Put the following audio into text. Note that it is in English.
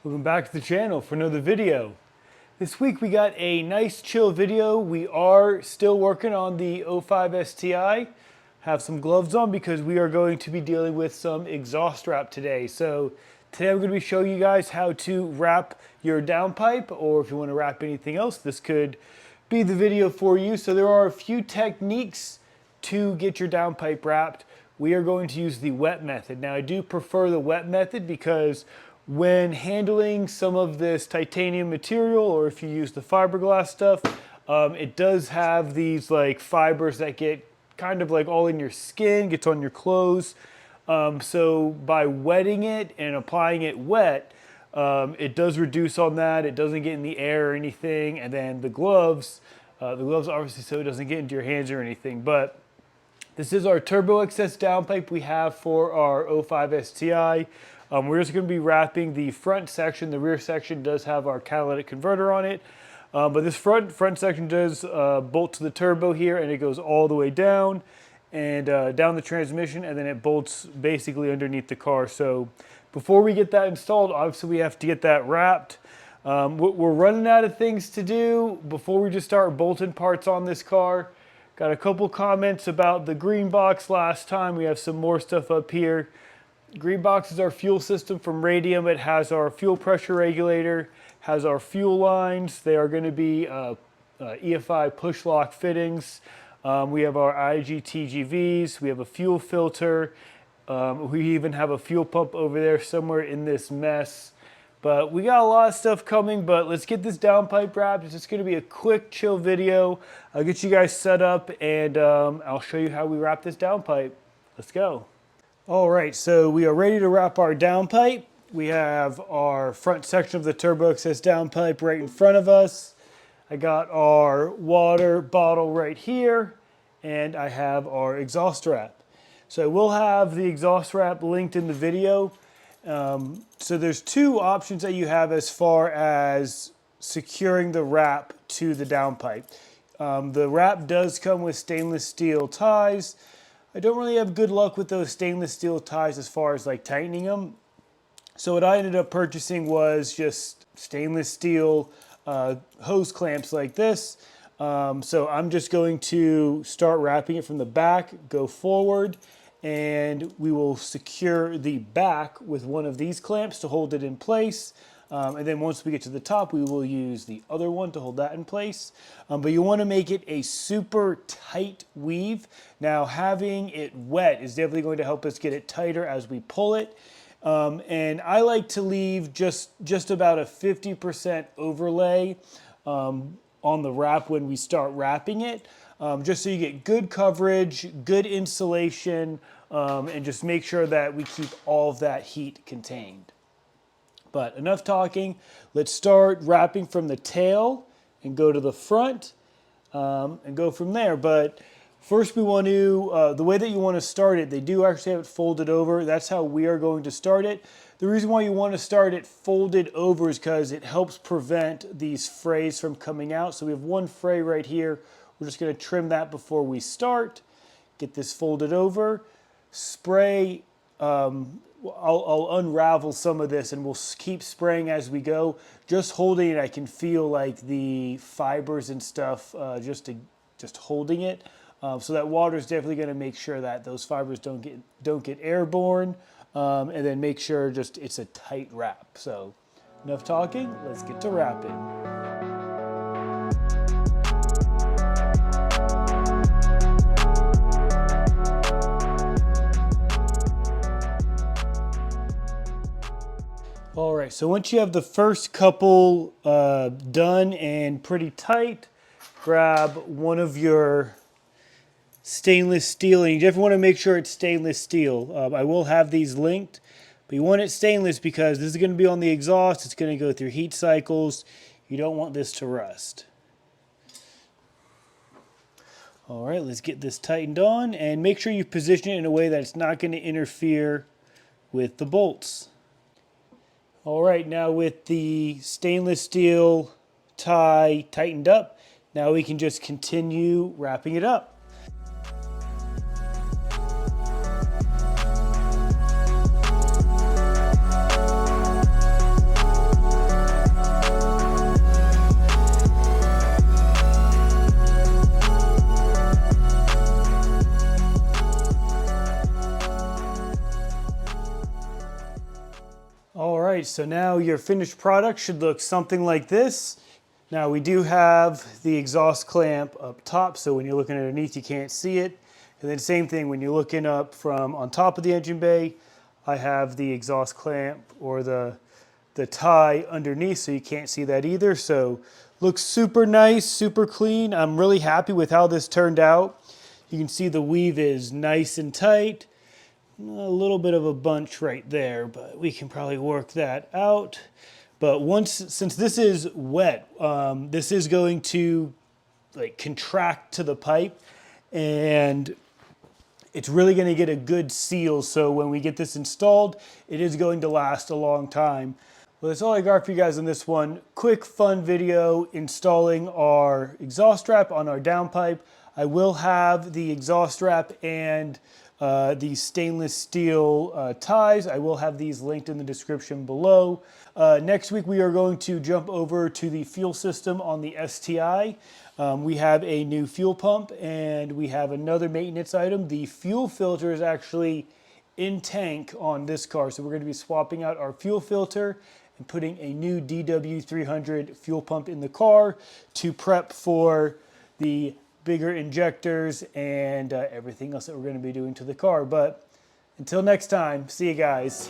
Welcome back to the channel for another video. This week we got a nice chill video. We are still working on the 05 STI. Have some gloves on because we are going to be dealing with some exhaust wrap today. So today I'm going to be showing you guys how to wrap your downpipe, or if you want to wrap anything else, this could be the video for you. So there are a few techniques to get your downpipe wrapped. We are going to use the wet method. Now I do prefer the wet method because when handling some of this titanium material, or if you use the fiberglass stuff, it does have these like fibers that get kind of like all in your skin, gets on your clothes. So by wetting it and applying it wet, it does reduce on that. It doesn't get in the air or anything. And then the gloves obviously so it doesn't get into your hands or anything. But this is our Turbo XS downpipe we have for our 05 STI. We're just going to be wrapping the front section. The rear section does have our catalytic converter on it. But this front section does bolt to the turbo here, and it goes all the way down and down the transmission, and then it bolts basically underneath the car. So before we get that installed, obviously we have to get that wrapped. We're running out of things to do before we just start bolting parts on this car. Got a couple comments about the green box last time. We have some more stuff up here. Green box is our fuel system from Radium. It has our fuel pressure regulator, has our fuel lines. They are going to be EFI push lock fittings. We have our IGTGVs. We have a fuel filter. We even have a fuel pump over there somewhere in this mess. But we got a lot of stuff coming, but let's get this downpipe wrapped. It's just going to be a quick, chill video. I'll get you guys set up, and I'll show you how we wrap this downpipe. Let's go. All right, so we are ready to wrap our downpipe. We have our front section of the Turbo XS downpipe right in front of us. I got our water bottle right here, and I have our exhaust wrap. So we'll have the exhaust wrap linked in the video. So there's two options that you have as far as securing the wrap to the downpipe. The wrap does come with stainless steel ties. I don't really have good luck with those stainless steel ties as far as like tightening them. So what I ended up purchasing was just stainless steel hose clamps like this. So I'm just going to start wrapping it from the back, go forward, and we will secure the back with one of these clamps to hold it in place. And then once we get to the top, we will use the other one to hold that in place. But you want to make it a super tight weave. Now, having it wet is definitely going to help us get it tighter as we pull it. And I like to leave just about a 50% overlay on the wrap when we start wrapping it, just so you get good coverage, good insulation, and just make sure that we keep all of that heat contained. But enough talking. Let's start wrapping from the tail and go to the front and go from there. But first we want to, the way that you want to start it, they do actually have it folded over. That's how we are going to start it. The reason why you want to start it folded over is because it helps prevent these frays from coming out. So we have one fray right here. We're just going to trim that before we start. Get this folded over. Spray. I'll unravel some of this and we'll keep spraying as we go. Just holding it, I can feel like the fibers and stuff just holding it. So that water is definitely going to make sure that those fibers don't get airborne, and then make sure just it's a tight wrap. So enough talking, let's get to wrapping. All right, so once you have the first couple done and pretty tight, grab one of your stainless steel, and you definitely want to make sure it's stainless steel. I will have these linked, but you want it stainless because this is going to be on the exhaust. It's going to go through heat cycles. You don't want this to rust. All right, let's get this tightened on, and make sure you position it in a way that it's not going to interfere with the bolts. All right, now with the stainless steel tie tightened up, now we can just continue wrapping it up. right, so now your finished product should look something like this. Now we do have the exhaust clamp up top, so when you're looking underneath you can't see it. And then same thing when you're looking up from on top of the engine bay, I have the exhaust clamp or the tie underneath, so you can't see that either. So looks super nice, super clean. I'm really happy with how this turned out. You can see the weave is nice and tight. A little bit of a bunch right there, but we can probably work that out. But since this is wet, this is going to like contract to the pipe, and it's really going to get a good seal. So when we get this installed, it is going to last a long time. Well, that's all I got for you guys on this one. Quick, fun video installing our exhaust strap on our downpipe. I will have the exhaust strap and the stainless steel ties. I will have these linked in the description below. Next week we are going to jump over to the fuel system on the STI. We have a new fuel pump and we have another maintenance item. The fuel filter is actually in tank on this car, so we're going to be swapping out our fuel filter and putting a new DW300 fuel pump in the car to prep for the bigger injectors and everything else that we're going to be doing to the car. But until next time, see you guys.